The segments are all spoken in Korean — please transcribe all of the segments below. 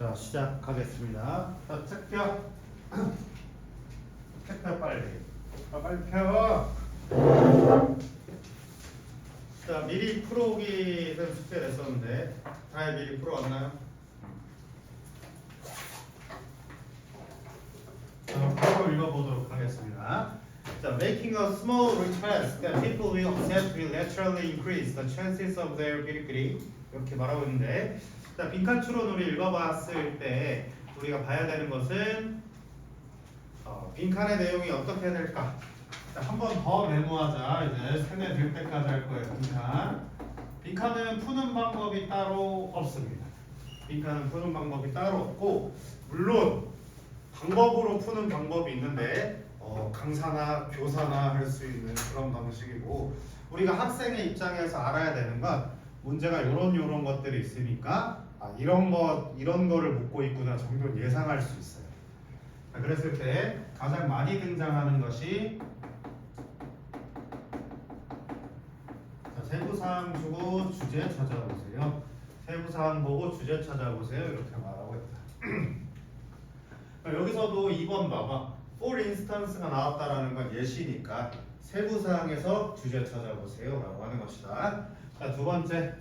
자, 시작하겠습니다. 자, 책 펴. 책 펴, 빨리. 빨리 펴. 자, 미리 풀어오기 된 숙제 냈었는데 다 미리 풀어왔나요? 자, 바로 읽어보도록 하겠습니다. 자, making a small request that people will accept will naturally increase the chances of their ability. 이렇게 말하고 있는데, 자, 빈칸 추론 우리 읽어봤을 때 우리가 봐야 되는 것은 빈칸의 내용이 어떻게 해야 될까? 한 번 더 메모하자. 이제 세뇌 될 때까지 할 거예요. 빈칸은 푸는 방법이 따로 없습니다. 빈칸은 푸는 방법이 따로 없고, 물론 방법으로 푸는 방법이 있는데 강사나 교사나 할 수 있는 그런 방식이고, 우리가 학생의 입장에서 알아야 되는 건 문제가 이런 것들이 있으니까 이런 거를 묻고 있구나 정도 예상할 수 있어요. 자, 그랬을 때 가장 많이 등장하는 것이 세부사항 주고 주제 찾아보세요. 세부사항 보고 주제 찾아보세요. 이렇게 말하고 있다. 여기서도 2번 봐봐. for instance가 나왔다라는 건 예시니까 세부사항에서 주제 찾아보세요 라고 하는 것이다. 자, 두 번째,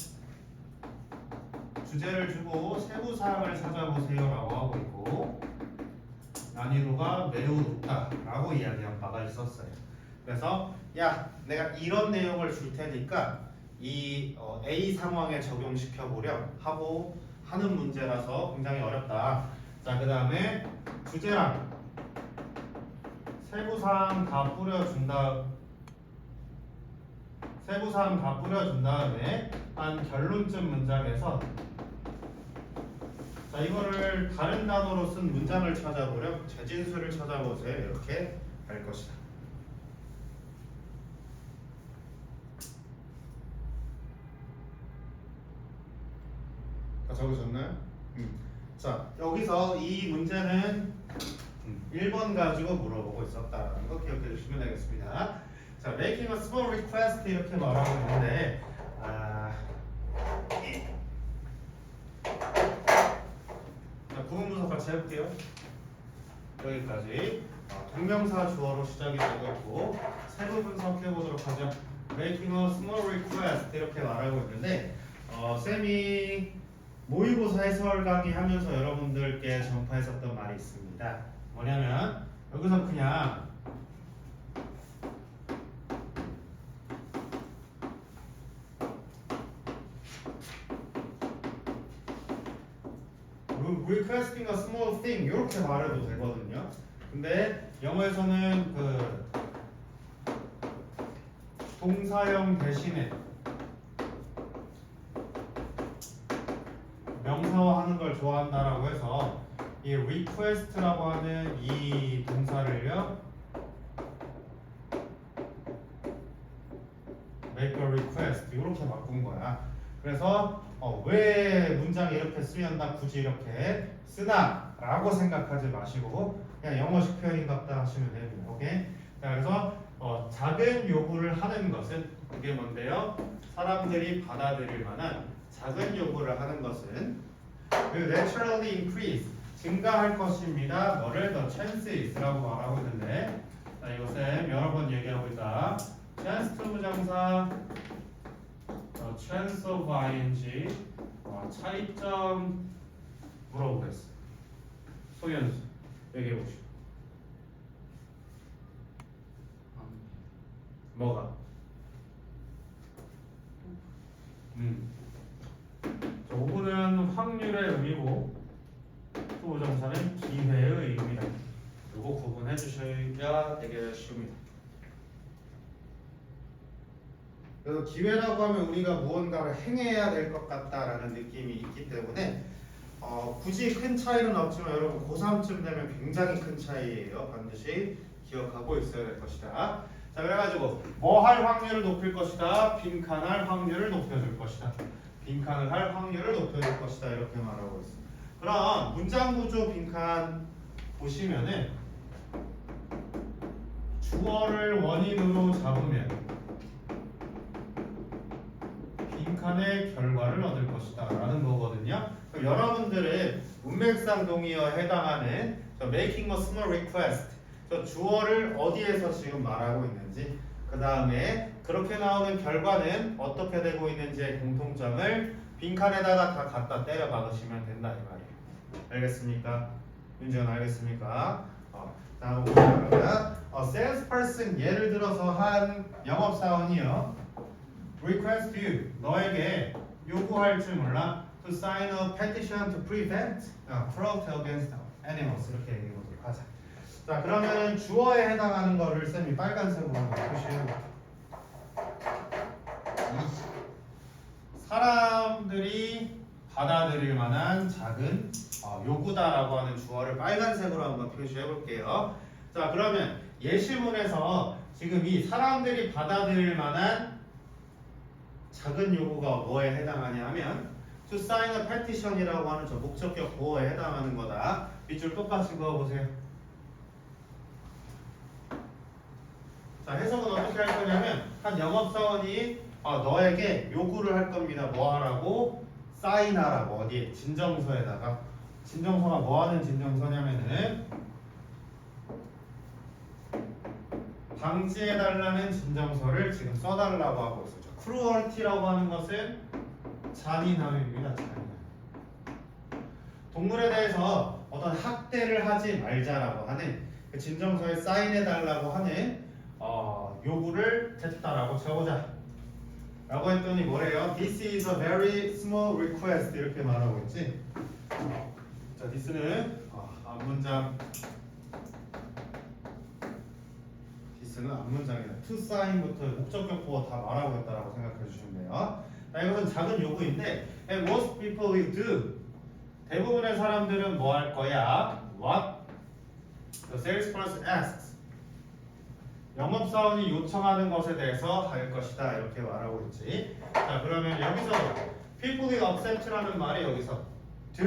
주제를 주고 세부사항을 찾아보세요 라고 하고 있고, 난이도가 매우 높다 라고 이야기한 바가 있었어요. 그래서 야, 내가 이런 내용을 줄 테니까 이 A 상황에 적용시켜 보렴 하고 하는 문제라서 굉장히 어렵다. 자, 그 다음에 주제랑 세부사항 다 뿌려준 다음에 한 결론쯤 문장에서 자, 이거를 다른 단어로 쓴 문장을 찾아보렴, 재진수를 찾아보세요. 이렇게 할 것이다. 적으셨나요? 자, 여기서 이 문제는 1번 가지고 물어보고 있었다는 거 기억해 주시면 되겠습니다. 자, making a small request 이렇게 말하고 있는데, 자, 구문 분석 같이 해볼게요. 여기까지 동명사 주어로 시작이 되고 있고, 세부 분석해 보도록 하죠. making a small request 이렇게 말하고 있는데, 쌤이 모의고사 해설 강의 하면서 여러분들께 전파했었던 말이 있습니다. 뭐냐면 여기서 그냥 requesting a small thing 이렇게 말해도 되거든요. 근데 영어에서는 그 동사형 대신에 명사화하는 걸 좋아한다라고 해서 이 request라고 하는 이 동사를요 make a request 이렇게 바꾼 거야. 그래서 왜 문장이 이렇게 쓰면 나 굳이 이렇게 쓰나 라고 생각하지 마시고 그냥 영어식 표현인 같다 하시면 됩니다. 오케이? 자, 그래서 작은 요구를 하는 것은 그게 뭔데요? 사람들이 받아들일 만한 작은 요구를 하는 것은 naturally increase 증가할 것입니다. 뭐를 더 chances 라고 말하고 있는데, 자, 이거 쌤 여러 번 얘기하고 있다. chance to 부정사 chance of ing 차이점 물어보겠어. 소연수 얘기해 보시오. 뭐가? 자, 5분은 확률의 의미고 부정사는 기회의 의미다. 이거 구분해 주셔야 되게 쉽습니다. 그래서 기회라고 하면 우리가 무언가를 행해야 될 것 같다라는 느낌이 있기 때문에 굳이 큰 차이는 없지만 여러분 고3쯤 되면 굉장히 큰 차이예요. 반드시 기억하고 있어야 될 것이다. 자, 그래가지고 뭐 할 확률을 높일 것이다. 빈칸할 확률을 높여줄 것이다. 빈칸을 할 확률을 높여줄 것이다. 이렇게 말하고 있습니다. 그럼 문장 구조 빈칸 보시면은 주어를 원인으로 잡으면 빈칸의 결과를 얻을 것이다 라는 거거든요. 그럼 여러분들은 문맥상 동의어에 해당하는 저 making a small request 저 주어를 어디에서 지금 말하고 있는지 그 다음에 그렇게 나오는 결과는 어떻게 되고 있는지의 공통점을 빈칸에다가 다 갖다 때려 박으시면 된다 이 말이에요. 알겠습니까? 윤지원 알겠습니까? 다음 보자. salesperson 예를 들어서 한 영업사원이요. request you 너에게 요구할 줄 몰라 to sign a petition to prevent fraud against animals 이렇게 얘기해 보도록 하자. 자 그러면 주어에 해당하는 거를 쌤이 빨간색으로 표시해요. 사람들이 받아들일 만한 작은 요구다라고 하는 주어를 빨간색으로 한번 표시해 볼게요. 자 그러면 예시문에서 지금 이 사람들이 받아들일 만한 작은 요구가 뭐에 해당하냐 하면 to sign a petition이라고 하는 저 목적격 보호에 해당하는 거다. 밑줄 똑같이 그어보세요. 자 해석은 어떻게 할 거냐면 한 영업사원이 너에게 요구를 할 겁니다. 뭐 하라고? 사인하라고. 어디에? 진정서에다가. 진정서가 뭐 하는 진정서냐면은 방지해달라는 진정서를 지금 써달라고 하고 있었죠. cruelty라고 하는 것은 잔인함입니다. 잔인함. 동물에 대해서 어떤 학대를 하지 말자라고 하는 그 진정서에 사인해달라고 하는 요구를 됐다라고 적어보자 라고 했더니 뭐래요? This is a very small request 이렇게 말하고 있지. 자, this는 앞문장 this는 앞문장이다. to sign부터 목적격 보호 다 말하고 있다라고 생각해 주시면 돼요. 자, 이것은 작은 요구인데 and most people will do 대부분의 사람들은 뭐 할 거야? What the salesperson asks 영업사원이 요청하는 것에 대해서 할 것이다 이렇게 말하고 있지. 자 그러면 여기서 people will accept라는 말이 여기서 do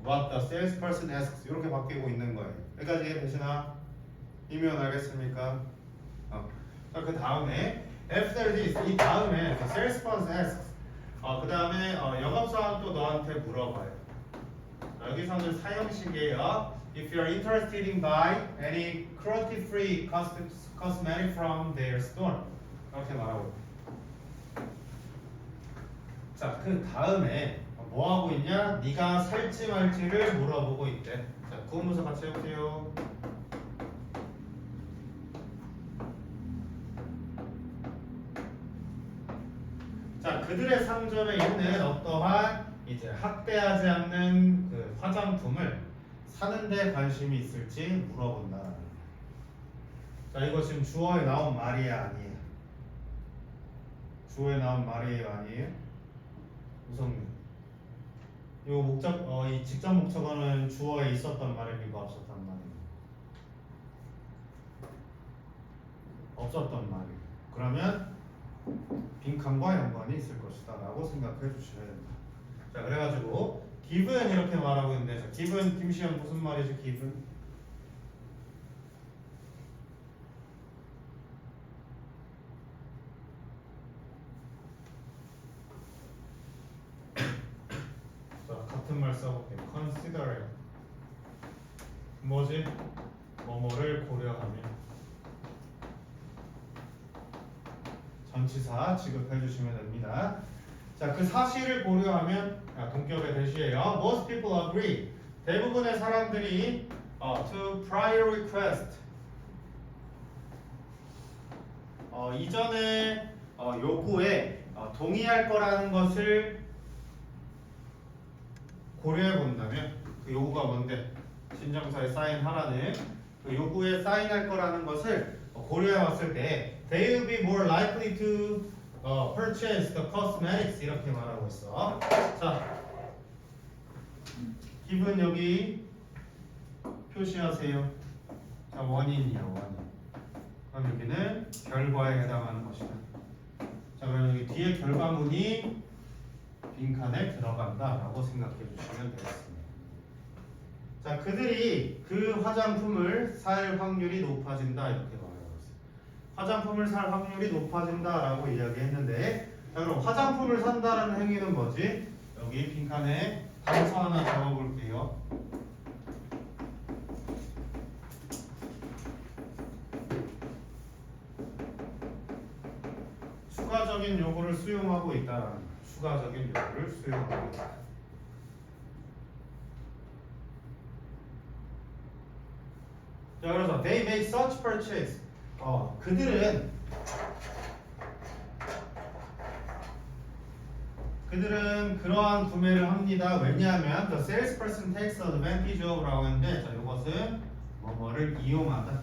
what the salesperson asks 이렇게 바뀌고 있는 거예요. 여기까지 이해되시나? 이면 알겠습니까? 자 그 다음에 after this 이 다음에 the salesperson asks 그 다음에 영업사원 또 너한테 물어봐요. 여기서는 사형식이에요. If you are interested in buy any cruelty-free cosmetic from their store 이렇게 말하고 자, 그 다음에 뭐 하고 있냐? 네가 살지 말지를 물어보고 있대. 자, 구문서 같이 해보세요. 자, 그들의 상점에 있는 어떠한 이제 학대하지 않는 그 화장품을 사는데 관심이 있을지 물어본다. 자, 이거 지금 주어에 나온 말이야, 아니에요? 주어에 나온 말이에요, 아니에요? 우성님. 이 목적, 이 직접 목적어는 주어에 있었던 말입니까? 없었던 말입니까? 없었던 말이에요. 그러면 빈칸과 연관이 있을 것이다 라고 생각해 주셔야 된다. 자, 그래가지고 given 이렇게 말하고 있는데 자, given 김시현 무슨 말이죠? given 자, 같은 말 써볼게요. consider 뭐지? 뭐뭐를 고려하면 전치사 지급해 주시면 됩니다. 자, 그 사실을 고려하면 동격의 대시예요. Most people agree. 대부분의 사람들이 to prior request. 이전에 요구에 동의할 거라는 것을 고려해 본다면 그 요구가 뭔데? 신정서에 사인하라는 그 요구에 사인할 거라는 것을 고려해 봤을 때 they will be more likely to purchase the cosmetics 이렇게 말하고 있어. 자, given 여기 표시하세요. 자, 원인이요, 원인. 그럼 여기는 결과에 해당하는 것이다. 자, 그럼 여기 뒤에 결과문이 빈칸에 들어간다라고 생각해 주시면 되겠습니다. 자, 그들이 그 화장품을 살 확률이 높아진다 이렇게 말하고 있어요. 화장품을 살 확률이 높아진다라고 이야기했는데, 자, 그럼 화장품을 산다라는 행위는 뭐지? 여기 빈칸에 단서 하나 적어볼게요. 추가적인 요구를 수용하고 있다라는 거예요. 추가적인 요구를 수용하고 있다. 자, 그래서 they make such purchase. 그들은 그러한 구매를 합니다. 왜냐하면 the salesperson takes advantage of라고 했는데, 자, 이것은 뭐뭐를 이용하다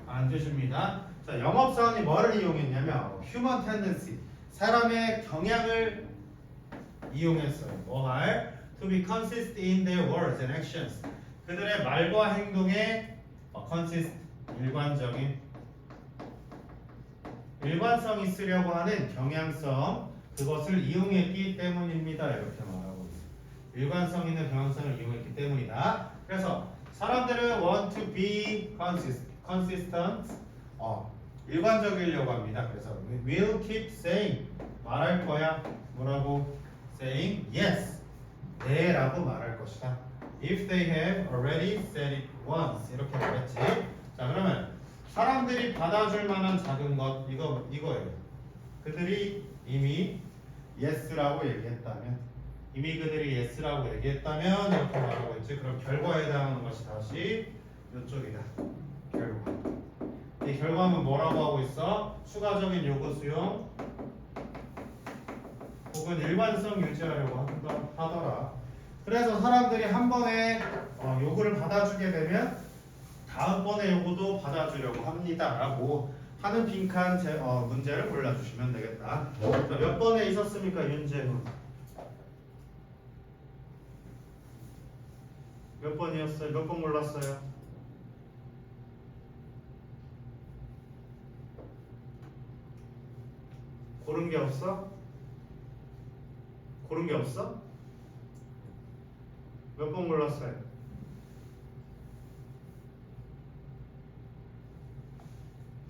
라는 뜻입니다. 자, 영업사원이 뭐를 이용했냐면 human tendency, 사람의 경향을 이용했어요. 뭐할? To be consistent in their words and actions. 그들의 말과 행동에 consist, 일관성 있으려고 하는 경향성, 그것을 이용했기 때문입니다. 이렇게 말하고 있어요. 일관성 있는 경향성을 이용했기 때문이다. 그래서 사람들은 want to be consistent, 일관적이려고 합니다. 그래서 will keep saying, 말할 거야. 뭐라고? saying yes, 네 라고 말할 것이다. if they have already said it once, 이렇게 말했지. 자, 그러면 사람들이 받아줄 만한 작은 것, 이거예요. 그들이 이미 yes라고 얘기했다면, 이렇게 말하고 있지. 그럼 결과에 해당하는 것이 다시 이쪽이다. 결과. 이 결과는 뭐라고 하고 있어? 추가적인 요구 수용 혹은 일관성 유지하려고 하더라. 그래서 사람들이 한 번에 요구를 받아주게 되면 다음번에 요구도 받아주려고 합니다라고 하는 빈칸 문제를 골라주시면 되겠다. 몇 번에 있었습니까, 윤재훈? 몇 번이었어요? 몇 번 골랐어요? 고른 게 없어? 몇 번 골랐어요?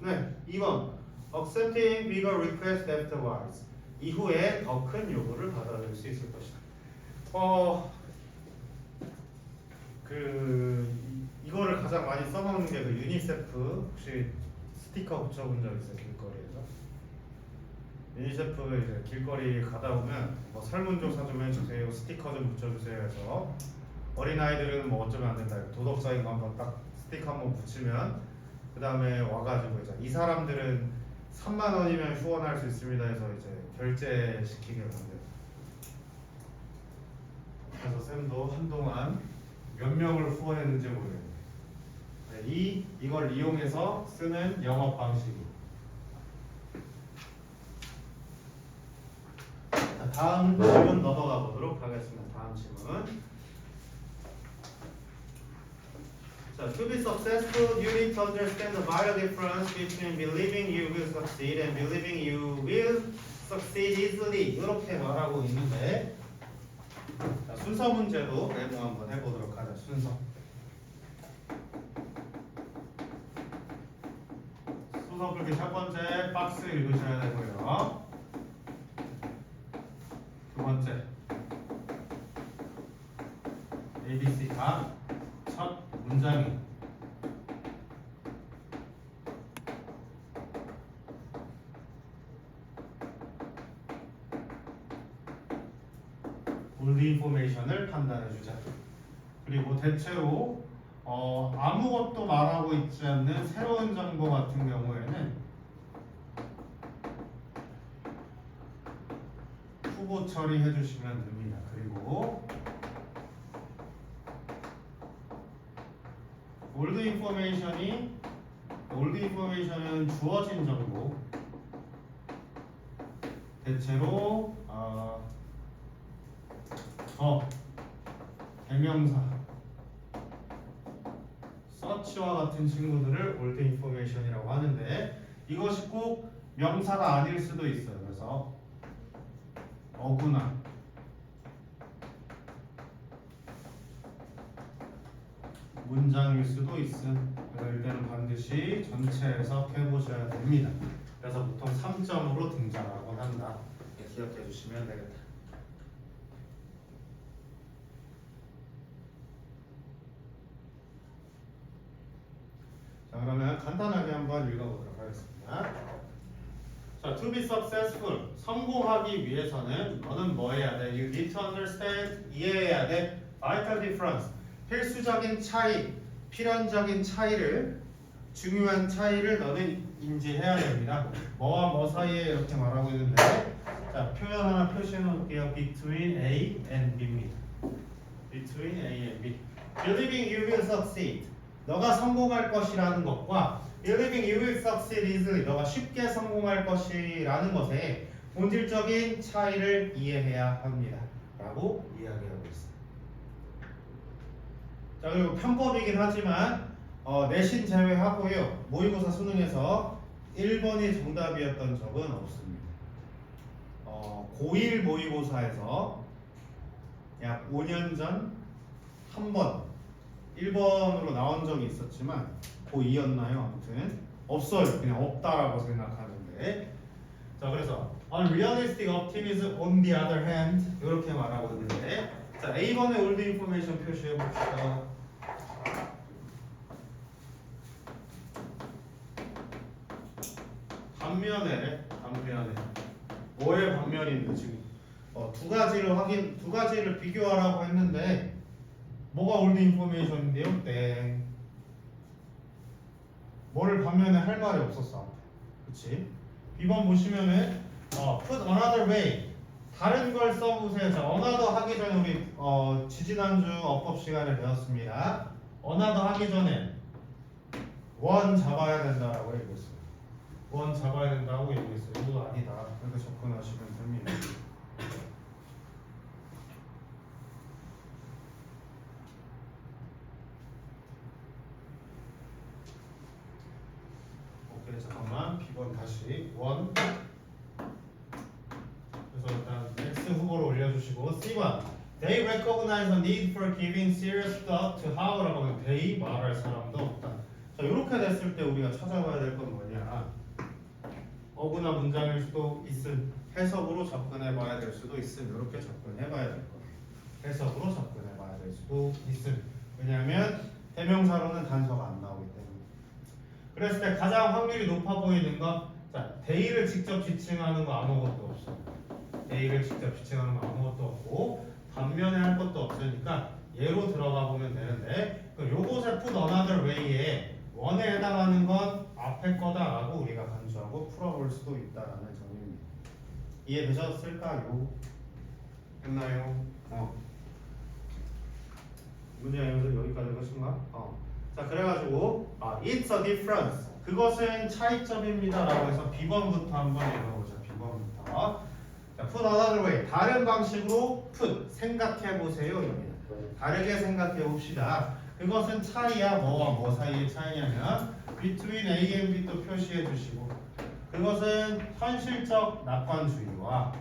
네, 2번. Accepting bigger request afterwards. 이후에 더 큰 요구를 받아들일 수 있을 것이다. 이거를 가장 많이 써먹는 게 그 유니세프, 혹시 스티커 붙여본 적 있어요? 길거리에서? 유니세프 이제 길거리 가다 보면 뭐 설문조사 좀 해주세요, 스티커 좀 붙여주세요 해서 어린아이들은 뭐 어쩌면 안 된다, 도덕적인 거 한번 딱 스티커 한번 붙이면 그 다음에 와가지고 이제 이 사람들은 3만 원이면 후원할 수 있습니다 해서 이제 결제시키게 만들어요. 그래서 쌤도 한동안 몇 명을 후원했는지 모르겠네요. 이걸 이용해서 쓰는 영업 방식이. 자, 다음 질문 넘어가 보도록 하겠습니다. 다음 질문. 자, to be successful, you need to understand the vital difference between believing you will succeed and believing you will succeed easily. 이렇게 말하고 있는데, 자, 순서 문제도 메모 한번 해보도록 하자. 순서 풀기 첫 번째 박스 읽으셔야 되고요. 두 번째 ABC가 첫 문장이 old information을 판단해 주자. 그리고 대체로 아무것도 말하고 있지 않는 새로운 정보 같은 경우에는 후보 처리해 주시면 됩니다. 그리고 old information은 주어진 정보, 대체로 대명사 search와 같은 친구들을 old information이라고 하는데, 이것이 꼭 명사가 아닐 수도 있어요. 그래서 어구나, 문장일 수도 있음. 그래서 이때는 반드시 전체 해석해 보셔야 됩니다. 그래서 보통 3점으로 등장하곤 한다. 기억해 주시면 되겠다. 자, 그러면 간단하게 한번 읽어볼게요. 자, to be successful. 성공하기 위해서는 너는 뭐 해야 돼? You need to understand. 이해해야 돼. vital difference. 필수적인 차이, 필연적인 차이를, 중요한 차이를 너는 인지해야 됩니다. 뭐와 뭐 사이에 이렇게 말하고 있는데, 자, 표현 하나 표시해 놓을게요. Between A and B입니다. Between A and B. Believing you will succeed. 너가 성공할 것이라는 것과 Believing you will succeed easily. 너가 쉽게 성공할 것이라는 것에 본질적인 차이를 이해해야 합니다. 라고 이야기하고 있어요. 자, 그리고 편법이긴 하지만 내신 제외하고요. 모의고사 수능에서 1번이 정답이었던 적은 없습니다. 고1 모의고사에서 약 5년 전 한 번 1번으로 나온 적이 있었지만 고2였나요? 아무튼 없어요. 그냥 없다라고 생각하는데, 자, 그래서 unrealistic optimism on the other hand 이렇게 말하고 있는데, 자, A번에 old information 표시해 봅시다. 반면에 뭐의 반면인데 지금 두 가지를 비교하라고 했는데 뭐가 old information인데요? 땡. 뭐를 반면에 할 말이 없었어. 그치? B번 보시면은 put another way. 다른 걸 써보세요. 자, another 하기 전에 우리 지지난주 어법 시간에 배웠습니다. another 하기 전에 one 잡아야 된다라고 얘기했어요. one 잡아야 된다고 얘기했어요. 이거 아니다. 이렇게 접근하시면 됩니다. 오케이, 잠깐만. B번 다시 one. 그래서 일단 X 후보로 올려주시고, C번 They recognize the need for giving serious thought to how라고 하면 they 말할 사람도 없다. 자, 이렇게 됐을 때 우리가 찾아봐야 될 건 뭐냐? 어구나 문장일 수도 있음, 해석으로 접근해봐야 될 수도 있음. 이렇게 접근해봐야 될 거예요. 해석으로 접근해봐야 될 수도 있음. 왜냐하면 대명사로는 단서가 안 나오기 때문에. 그랬을 때 가장 확률이 높아 보이는 거, 자, they를 직접 지칭하는 거 아무것도 없어. they를 직접 지칭하는 거 아무것도 없고, 반면에 할 것도 없으니까 얘로 들어가 보면 되는데, 요것에 put another way에 원에 해당하는 건 앞에 거다라고 우리가 간주하고 풀어볼 수도 있다라는 점입니다. 이해되셨을까요? 했나요? 문제 여기까지 것인가? 자, 그래가지고 it's a difference. 그것은 차이점입니다라고 해서 B번부터 한번 읽어보자. B번부터. 자, put another way. 다른 방식으로 put. 생각해보세요. 입니다. 다르게 생각해봅시다. 그것은 차이야. 뭐와 뭐 사이의 차이냐면 between A and B 또 표시해 주시고, 그것은 현실적 낙관주의와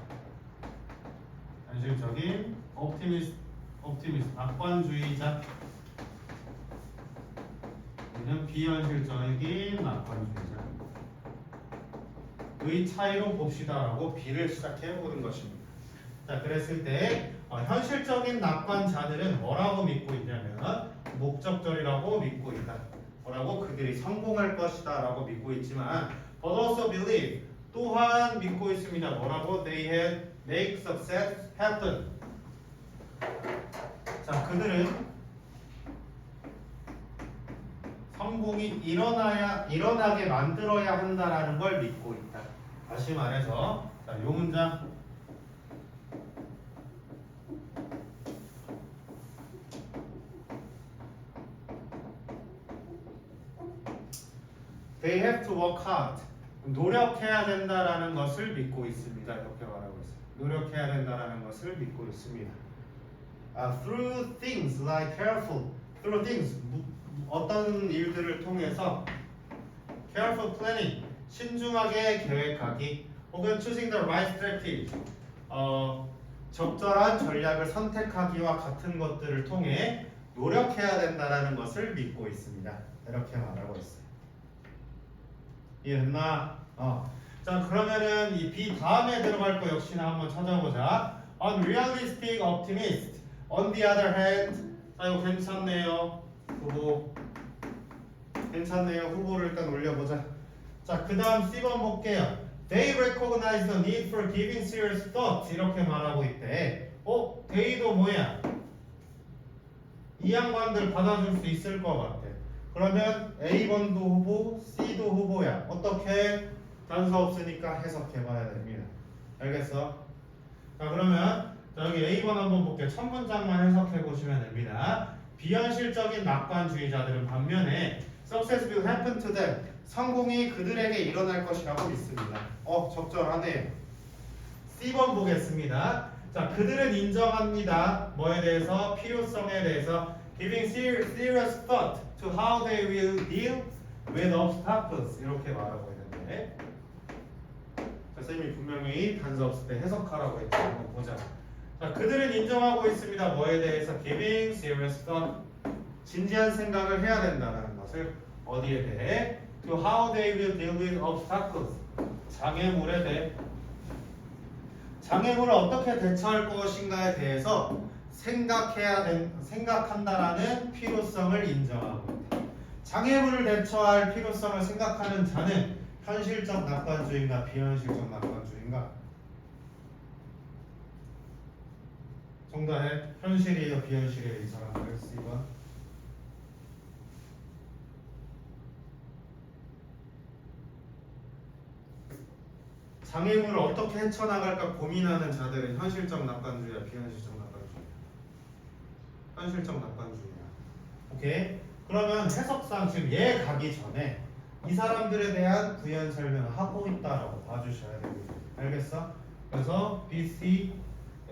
현실적인 optimist 낙관주의자, 그냥 비현실적인 낙관주의자의 차이로 봅시다라고 B를 시작해 보는 것입니다. 자, 그랬을 때 현실적인 낙관자들은 뭐라고 믿고 있냐면 목적절이라고 믿고 있다. 뭐라고? 그들이 성공할 것이다 라고 믿고 있지만 but also believe, 또한 믿고 있습니다. 뭐라고? They had make success happen. 자, 그들은 성공이 일어나게 만들어야 한다라는 걸 믿고 있다. 다시 말해서, 자, 요 문장 They have to work hard. 노력해야 된다라는 것을 믿고 있습니다. 이렇게 말하고 있어요. 노력해야 된다라는 것을 믿고 있습니다. Through things like careful, through things, 어떤 일들을 통해서 careful planning, 신중하게 계획하기, 혹은 choosing the right strategy, 적절한 전략을 선택하기와 같은 것들을 통해 노력해야 된다라는 것을 믿고 있습니다. 이렇게 말하고 있어요. 이해됐나? 자, 그러면은 이 B 다음에 들어갈 거 역시나 한번 찾아보자. Unrealistic optimist. On the other hand, 자, 이거 괜찮네요. 후보 괜찮네요. 후보를 일단 올려보자. 자, 그 다음 C번 볼게요. They recognize the need for giving serious thought 이렇게 말하고 있대. they도 뭐야? 이 양반들 받아줄 수 있을 것 같아. 그러면 A번도 후보, C도 후보야. 어떻게? 단서 없으니까 해석해봐야 됩니다. 알겠어? 자 그러면 자, 여기 A번 한번 볼게요. 첫 문장만 해석해보시면 됩니다. 비현실적인 낙관주의자들은 반면에 Success will happen to them. 성공이 그들에게 일어날 것이라고 믿습니다. 적절하네. C번 보겠습니다. 자, 그들은 인정합니다. 뭐에 대해서? 필요성에 대해서. Giving serious thought to how they will deal with obstacles. 이렇게 말하고 있는데. 자, 선생님이 분명히 단서 없을 때 해석하라고 했죠. 한번 보자. 자, 그들은 인정하고 있습니다. 뭐에 대해서? Giving serious thought. 진지한 생각을 해야 된다는 것을 어디에 대해? To how they will deal with obstacles. 장애물에 대해. 장애물을 어떻게 대처할 것인가에 대해서 생각한다라는 필요성을 인정하고 있다. 장애물을 대처할 필요성을 생각하는 자는 현실적 낙관주의인가 비현실적 낙관주의인가? 정답에 현실이에요 비현실이에요 이 사람들 C번. 장애물을 어떻게 헤쳐나갈까 고민하는 자들은 현실적 낙관주의야 비현실적 낙관주의야? 현실적 낙관주의야. 오케이? 그러면 해석상 지금 얘 가기 전에 이 사람들에 대한 부연 설명을 하고 있다라고 봐주셔야 됩니다. 알겠어? 그래서 B, C,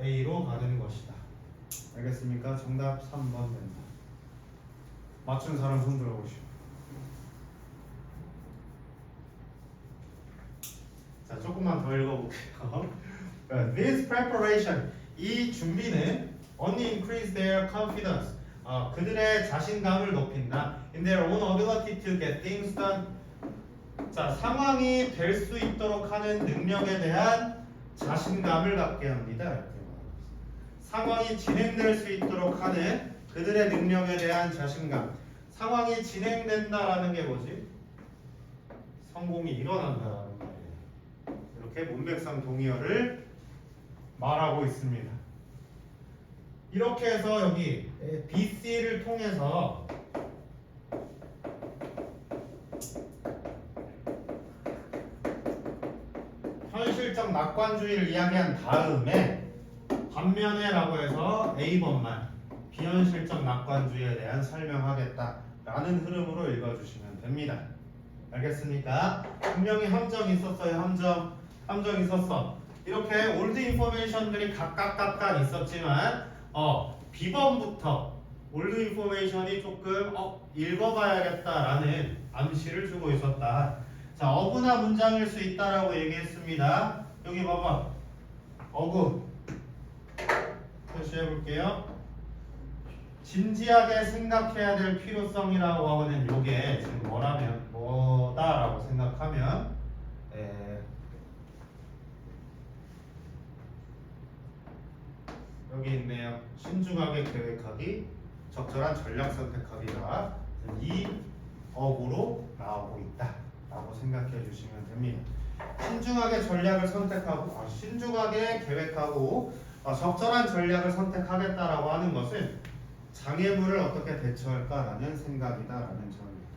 A로 가는 것이다. 알겠습니까? 정답 3번 된다. 맞춘 사람 손 들어보시오. 자, 조금만 더 읽어볼게요. This preparation, 이 준비는 only increase their confidence. 그들의 자신감을 높인다. In their own ability to get things done. 자, 상황이 될 수 있도록 하는 능력에 대한 자신감을 갖게 합니다. 이렇게 말합니다. 상황이 진행될 수 있도록 하는 그들의 능력에 대한 자신감. 상황이 진행된다라는 게 뭐지? 성공이 일어난다라는 말이에요. 이렇게 문맥상 동의어를 말하고 있습니다. 이렇게 해서 여기 BC를 통해서 현실적 낙관주의를 이야기한 다음에 반면에 라고 해서 A번만 비현실적 낙관주의에 대한 설명하겠다라는 흐름으로 읽어주시면 됩니다. 알겠습니까? 분명히 함정이 있었어요. 함정 있었어. 이렇게 올드 인포메이션들이 각각 있었지만 B번부터 올드 인포메이션이 조금 읽어봐야겠다라는 암시를 주고 있었다. 자, 어구나 문장일 수 있다라고 얘기했습니다. 여기 봐봐. 어구 표시해 볼게요. 진지하게 생각해야 될 필요성이라고 하거든. 요게 지금 뭐다라고 생각하면 여기 있네요. 신중하게 계획하기, 적절한 전략 선택하기가 이 어구로 나오고 있다라고 생각해 주시면 됩니다. 신중하게 전략을 선택하고, 신중하게 계획하고 적절한 전략을 선택하겠다라고 하는 것은 장애물을 어떻게 대처할까라는 생각이다라는 점입니다.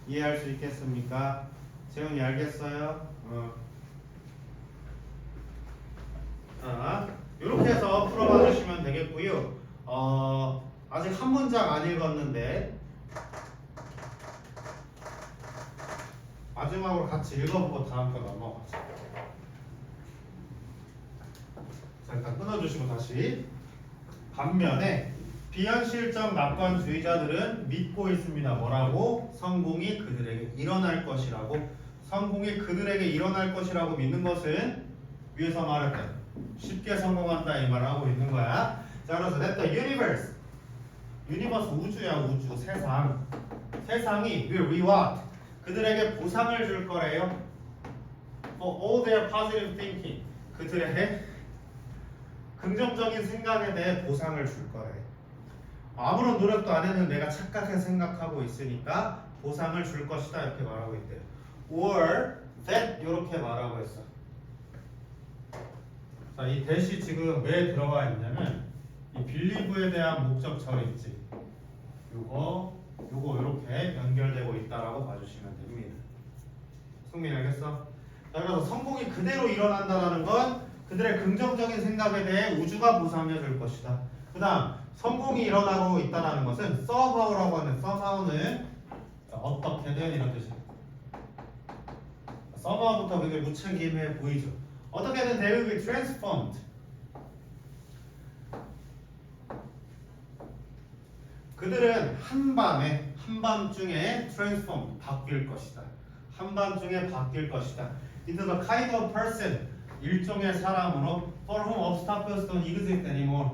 이해할 수 있겠습니까? 재훈이 알겠어요? 자, 이렇게 해서 풀어봐 주시면 되겠고요. 아직 한 문장 안 읽었는데 마지막으로 같이 읽어보고 다음 거 넘어가죠. 자, 일단 끊어주시고 다시. 반면에 비현실적 낙관주의자들은 믿고 있습니다. 뭐라고? 성공이 그들에게 일어날 것이라고. 성공이 그들에게 일어날 것이라고 믿는 것은 위에서 말했던 쉽게 성공한다 이 말을 하고 있는 거야. 자, 그래서 that the universe, 우주야 우주, 세상이 will reward, 그들에게 보상을 줄 거래요. For all their positive thinking, 그들의 긍정적인 생각에 대해 보상을 줄 거래. 아무런 노력도 안 했는데 내가 착각해 생각하고 있으니까 보상을 줄 것이다 이렇게 말하고 있대요. Or that 이렇게 말하고 있어. 자, 이 that이 지금 왜 들어가 있냐면 이 believe에 대한 목적절 있지. 요거 이렇게 연결되고 있다라고 봐주시면 됩니다. 승민 알겠어? 자, 그래서 성공이 그대로 일어난다는 건 그들의 긍정적인 생각에 대해 우주가 보상해 줄 것이다. 그 다음 성공이 일어나고 있다는 것은 somehow라고 하는 somehow는 어떻게든 이런 뜻이야. somehow부터 굉장히 무책임해 보이죠. 어떻게든 they will be transformed. 그들은 한밤중에 transform 바뀔 것이다. 한밤중에 바뀔 것이다. into the kind of person 일종의 사람으로 for whom obstacles don't exist anymore.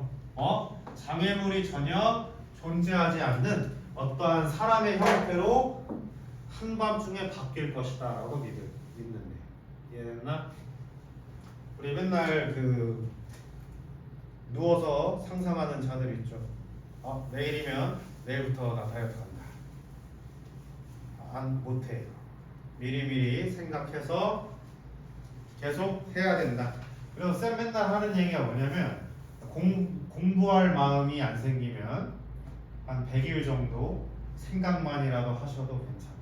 장애물이 전혀 존재하지 않는 어떠한 사람의 형태로 한밤중에 바뀔 것이다라고 믿는데. 이해됐나? 우리 맨날 그 누워서 상상하는 자들 있죠. 내일이면 내일부터 나 다이어트 한다. 안 못해. 미리미리 생각해서 계속 해야 된다. 그래서 쌤 맨날 하는 얘기가 뭐냐면 공부할 마음이 안 생기면 한 100일 정도 생각만이라도 하셔도 괜찮아.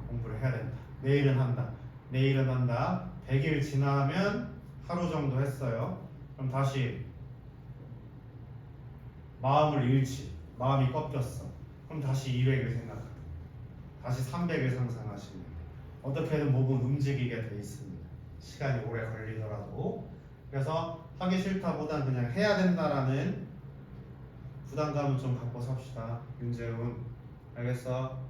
공부를 해야 된다. 내일은 한다. 내일은 한다. 100일 지나면 하루 정도 했어요. 그럼 다시 마음을 잃지. 마음이 꺾였어. 그럼 다시 200일 생각하고 다시 300일 상상하시면 돼요. 어떻게든 몸은 움직이게 돼 있습니다. 시간이 오래 걸리더라도. 그래서 하기 싫다보단 그냥 해야 된다라는 부담감을 좀 갖고 삽시다. 윤재훈 알겠어?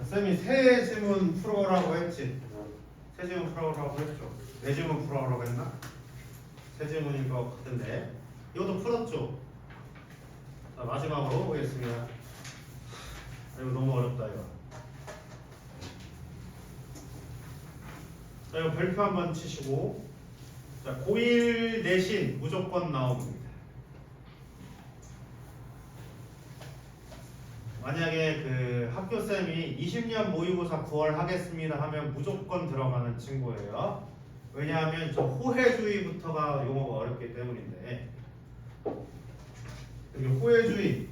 쌤이 세 지문 풀어라고 했지? 세 지문 풀어라고 했죠? 네 지문 풀어라고 했나? 세 지문인 것 같은데 이것도 풀었죠? 자, 마지막으로 보겠습니다. 이거 너무 어렵다 이거. 자, 이거 별표 한번 치시고. 자, 고1 내신 무조건 나옵니다. 만약에 그 학교쌤이 20년 모의고사 9월 하겠습니다 하면 무조건 들어가는 친구예요. 왜냐하면 저 호혜주의부터가 용어가 어렵기 때문인데. 여기 호혜주의,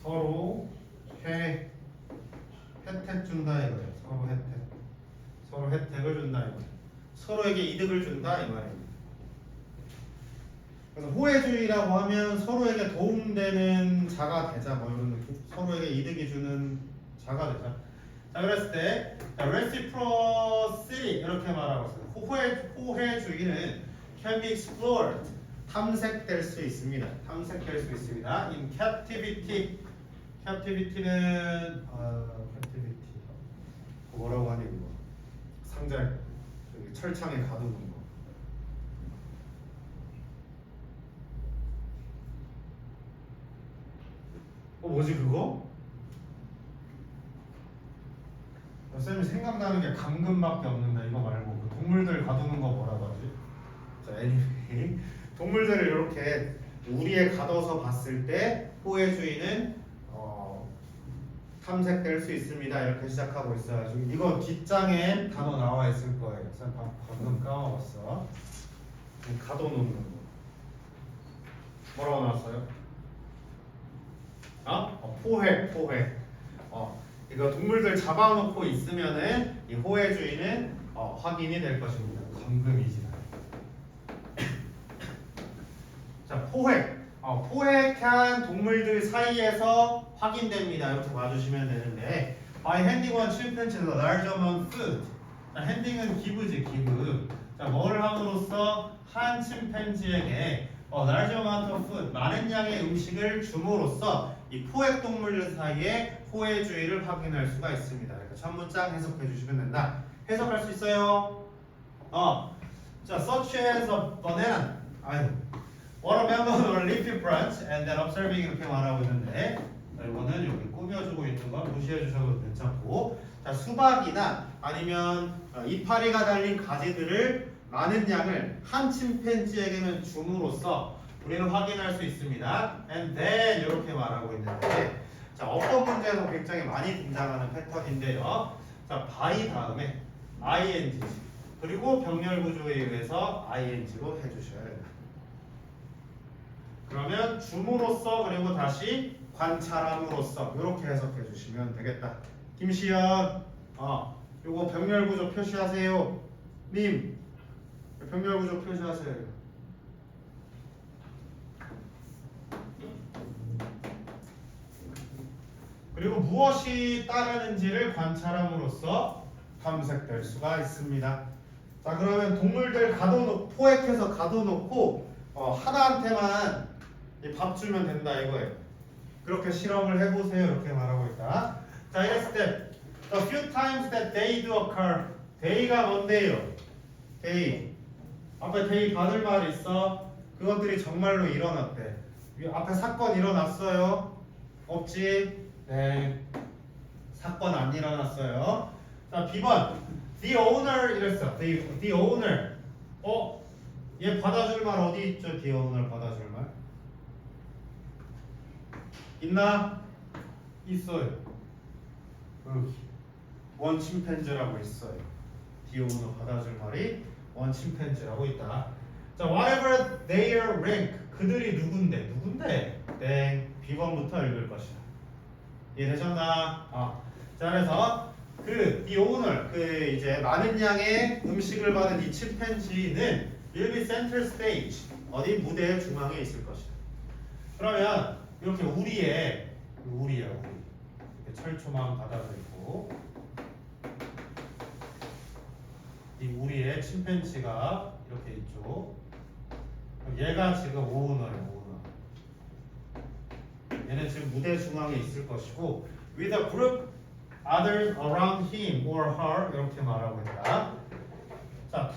서로 혜택 준다 이거예요. 서로 혜택을 준다 이거예요. 서로에게 이득을 준다 이 말입니다. 그래서 호혜주의라고 하면 서로에게 도움되는 자가 되자 뭐 이런 느낌. 서로에게 이득이 주는 자가 되자. 자, 그랬을 때 reciprocity 이렇게 말하고 있어요. 호혜주의는 can be explored 탐색될 수 있습니다. 탐색될 수 있습니다. in captivity. captivity는 captivity 뭐라고 하니 그거 상자 저기 철창에 가두는 거. 뭐지 그거? 쌤이 생각나는 게 감금밖에 없는데 이거 말고 그 동물들 가두는 거 뭐라고 하지? 자, anyway 동물들을 이렇게 우리에 가둬서 봤을 때 호혜주의는 탐색될 수 있습니다. 이렇게 시작하고 있어가지고 이거 뒷장에 단어 나와 있을 거예요. 쌤 방금 까먹었어. 가둬놓는 거. 뭐라고 나왔어요? 포획. 이거 동물들 잡아놓고 있으면은 이 호혜주의는 확인이 될 것입니다. 감금이지. 자, 포획한 동물들 사이에서 확인됩니다. 이렇게 봐주시면 되는데, by handing one chimpanzee a large amount of food. 자, handing은 기부지, 기부. 자, 뭘 함으로써 한 침팬지에게 large amount of food, 많은 양의 음식을 줌으로써 이 포획 동물들 사이에 호혜주의를 확인할 수가 있습니다. 그러니까 첫 문장 해석해 주시면 된다. 해석할 수 있어요? 자, such as a banana. watermelon or leafy branch and then observing 이렇게 말하고 있는데, 자, 이거는 여기 꾸며주고 있는 건 무시해 주셔도 괜찮고, 자, 수박이나 아니면 이파리가 달린 가지들을 많은 양을 한 침팬지에게는 줌으로써 우리는 확인할 수 있습니다. And then 이렇게 말하고 있는데 자 어떤 문제에서 굉장히 많이 등장하는 패턴인데요. 자 by 다음에 ing 그리고 병렬 구조에 의해서 ing로 해주셔야 됩니다. 그러면 줌으로써 그리고 다시 관찰함으로써 이렇게 해석해 주시면 되겠다. 김시연 요거 병렬 구조 표시하세요. 님 병렬 구조 표시하세요. 그리고 무엇이 따르는지를 관찰함으로써 탐색될 수가 있습니다. 자 그러면 동물들 포획해서 가둬놓고 하나한테만 밥 주면 된다 이거예요. 그렇게 실험을 해보세요. 이렇게 말하고 있다. 자 이랬을 때 The few times that they do occur day가 뭔데요? day 앞에 day 받을 말 있어. 그것들이 정말로 일어났대. 앞에 사건 일어났어요? 없지? 네 사건 안 일어났어요. 자 B번 The owner 이랬어. The owner 얘 받아줄 말 어디 있죠? The owner 받아줄 말 있나? 있어요. 여기 원 침팬지라고 있어요. The owner 받아줄 말이 원 침팬지라고 있다. 자 whatever their rank 그들이 누군데? 땡 B번부터 읽을 것이다. 이해되셨나? 자 그래서 the owner 이제 많은 양의 음식을 받은 이 침팬지는 will be center stage 어디 무대의 중앙에 있을 것이다. 그러면 이렇게 우리의 이렇게 철조망 바닥에 있고 이 우리의 침팬지가 이렇게 있죠. 얘가 지금 오너예요. 얘는 지금 무대 중앙에 있을 것이고 with a group others around him or her 이렇게 말하고 있다. 자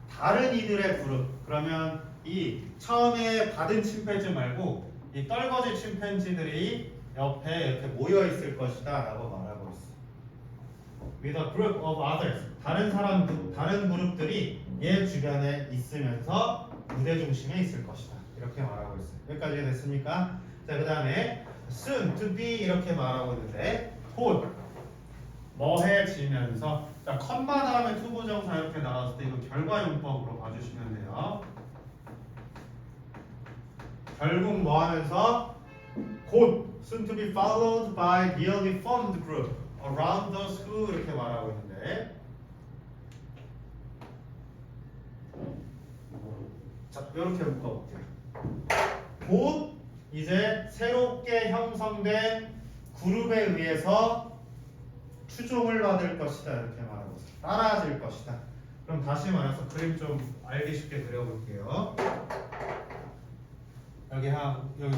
다른 이들의 그룹 그러면 이 처음에 받은 침팬지 말고 이 떨거지 침팬지들이 옆에 이렇게 모여 있을 것이다 라고 말하고 있어. with a group of others 다른 그룹들이 얘 주변에 있으면서 무대 중심에 있을 것이다 이렇게 말하고 있어요. 여기까지 됐습니까? 자 그 다음에 soon to be 이렇게 말하고 있는데 곧 뭐해지면서 자 컴마 다음에 투부정사 이렇게 나왔을 때 이거 결과용법으로 봐주시면 돼요. 결국 뭐 하면서 곧 soon to be followed by nearly formed group around those who 이렇게 말하고 있는데 자 이렇게 묶어볼게요. 곧 이제 새롭게 형성된 그룹에 의해서 추종을 받을 것이다 이렇게 말하고 있어요. 따라질 것이다. 그럼 다시 말해서 그림 좀 알기 쉽게 그려볼게요. 여기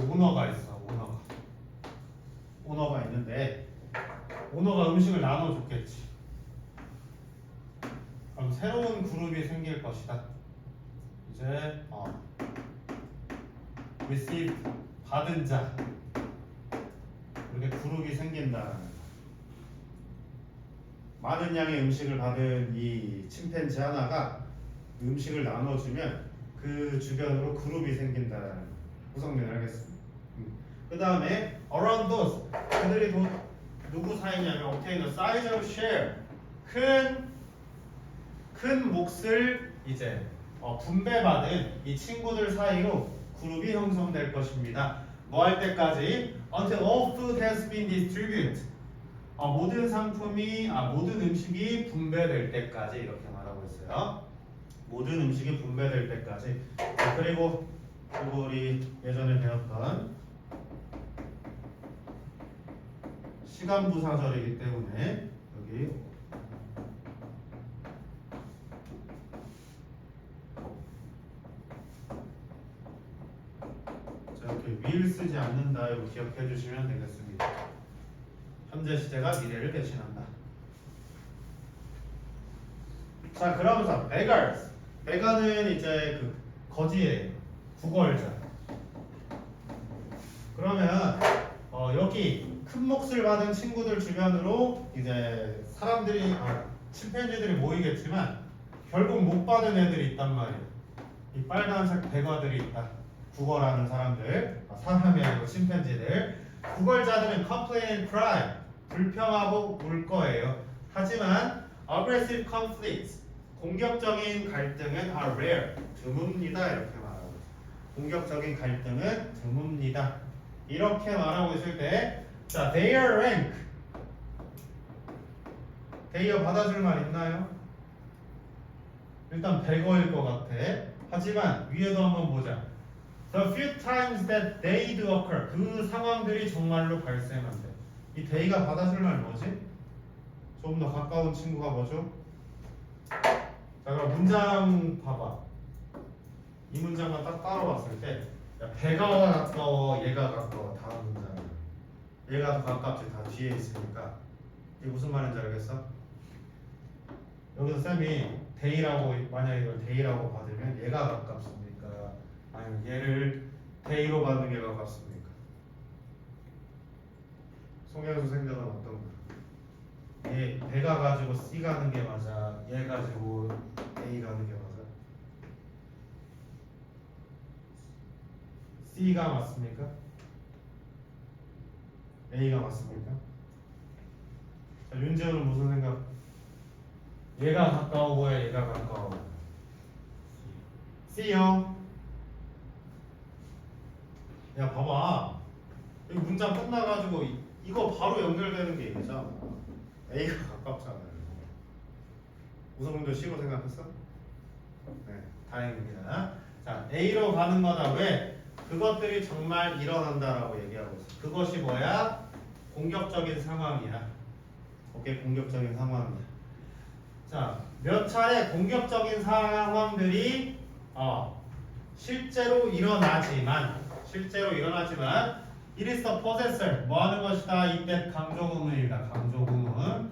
오너가 있어. 오너가 있는데 오너가 음식을 나눠줬겠지. 그럼 새로운 그룹이 생길 것이다. 이제 receive 받은 자 이렇게 그룹이 생긴다. 많은 양의 음식을 받은 이 침팬지 하나가 음식을 나눠주면 그 주변으로 그룹이 생긴다는 구성명을 하겠습니다. 그 다음에 around those 그들이 누구 사이냐면 obtain a size of share 큰 몫을 이제 분배받은 이 친구들 사이로 그룹이 형성될 것입니다. 뭐 할 때까지? Until all food has been distributed. 모든 음식이 분배될 때까지 이렇게 말하고 있어요. 모든 음식이 분배될 때까지. 그리고 우리 예전에 배웠던 시간 부사절이기 때문에 여기 이렇게 will 쓰지 않는다 이거 기억해 주시면 되겠습니다. 현재 시제가 미래를 대신한다. 자 그러면서 begar는 이제 그 거지예요. 구걸자. 그러면 여기 큰 몫을 받은 친구들 주변으로 이제 사람들이 침팬지들이 모이겠지만 결국 못 받은 애들이 있단 말이에요. 이 빨간색 백어들이 있다. 구걸하는 사람들, 사람이 아니고 침팬지들. 구걸자들은 complain and cry, 불평하고 울 거예요. 하지만 aggressive conflicts, 공격적인 갈등은 are rare, 드뭅니다. 이렇게 말하고 있어요. 공격적인 갈등은 드뭅니다. 이렇게 말하고 있을 때, 자, their rank, their 받아줄 말 있나요? 일단 백어일 것 같아. 하지만 위에도 한번 보자. The few times that they do occur, 그 상황들이 정말로 발생한대. 이 they가 받아줄 말 뭐지? 조금 더 가까운 친구가 뭐죠? 자, 그럼 문장 봐봐. 이 문장만 딱 따라봤을 때, 야, 배가 가까워, 얘가 가까워. 다음 문장이야. 얘가 더 가깝지, 다 뒤에 있으니까. 이게 무슨 말인지 알겠어? 여기서 쌤이 데이라고, 만약에 이걸 데이라고 받으면 얘가 가깝습니까? 아니면 얘를 데이로 받는 게 가깝습니까? 송영수 생각은 어떤 거야? 얘 배가 가지고 C 가는 게 맞아? 얘 가지고 A 가는 게 맞아? C가 맞습니까? A가 맞습니까? 자, 윤재훈은 무슨 생각? 얘가 가까워 보여, 얘가 가까워 보여? C요. 야, 봐봐. 이 문장 끝나가지고 이거 바로 연결되는 게 이거잖아. A가 가깝잖아요. 우성님도 C로 생각했어? 네, 다행입니다. 자, A로 가는 거다. 왜? 그것들이 정말 일어난다라고 얘기하고 있어. 그것이 뭐야? 공격적인 상황이야. 오케이, 공격적인 상황이야. 자, 몇 차례 공격적인 상황들이 실제로 일어나지만 it is the possessor, 뭐 하는 것이다? 이때 강조구문이다. 강조구문.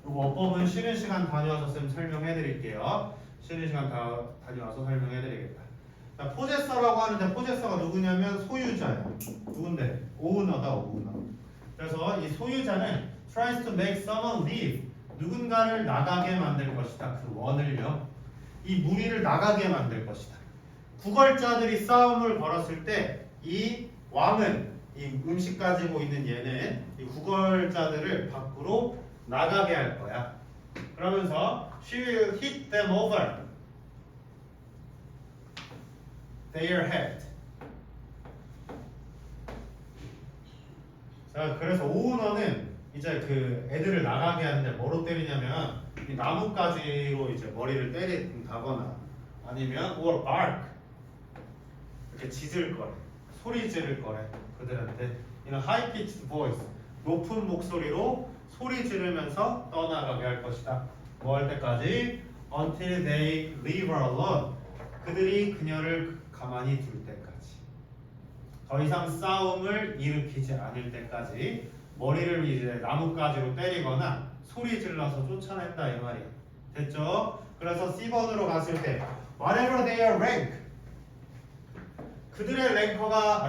어법은 쉬는 시간 다녀와서 쌤 설명해 드릴게요. 쉬는 시간 다녀와서 설명해 드리겠다. 자, 포제서라고 하는데 포제서가 누구냐면 소유자야. 누군데? 오너다, 오너. 그래서 이 소유자는 tries to make someone leave, 누군가를 나가게 만들 것이다. 그 원을요. 이 무리를 나가게 만들 것이다. 구걸자들이 싸움을 벌였을 때 이 왕은, 이 음식 가지고 있는 얘는 이 구걸자들을 밖으로 나가게 할 거야. 그러면서 she will hit them over their head. 자, 그래서 오너는 이제 그 애들을 나가게 하는데 뭐로 때리냐면 이 나뭇가지로 이제 머리를 때린다거나 아니면 or bark, 이렇게 짖을 거래, 소리 지를 거래. 그들한테 in a high pitched voice, 높은 목소리로 소리 지르면서 떠나가게 할 것이다. 뭐 할 때까지? until they leave her alone, 그들이 그녀를 가만히 둘 때까지. 더 이상 싸움을 일으키지 않을 때까지 머리를 이제 나뭇가지로 때리거나 소리 질러서 쫓아낸다 이 말이야. 됐죠? 그래서 C번으로 갔을 때 whatever their rank, 그들의 랭크가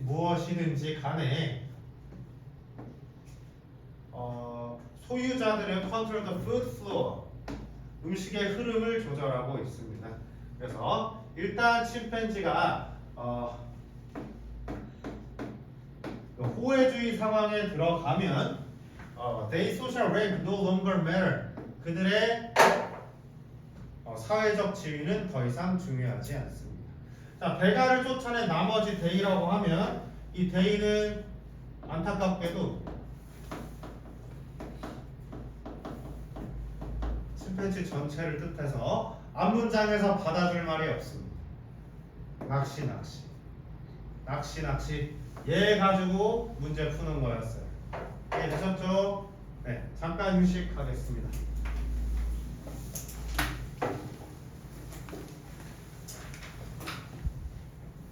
무엇이든지 간에 소유자들은 control the food flow, 음식의 흐름을 조절하고 있습니다. 그래서 일단 침팬지가 호혜주의 상황에 들어가면 their social rank no longer matter, 그들의 사회적 지위는 더 이상 중요하지 않습니다. 자, 베가를 쫓아낸 나머지 데이라고 하면 이 데이는 안타깝게도 침팬지 전체를 뜻해서 앞문장에서 받아줄 말이 없습니다. 낚시 얘 가지고 문제 푸는 거였어요. 이해되셨죠? 네, 잠깐 휴식하겠습니다.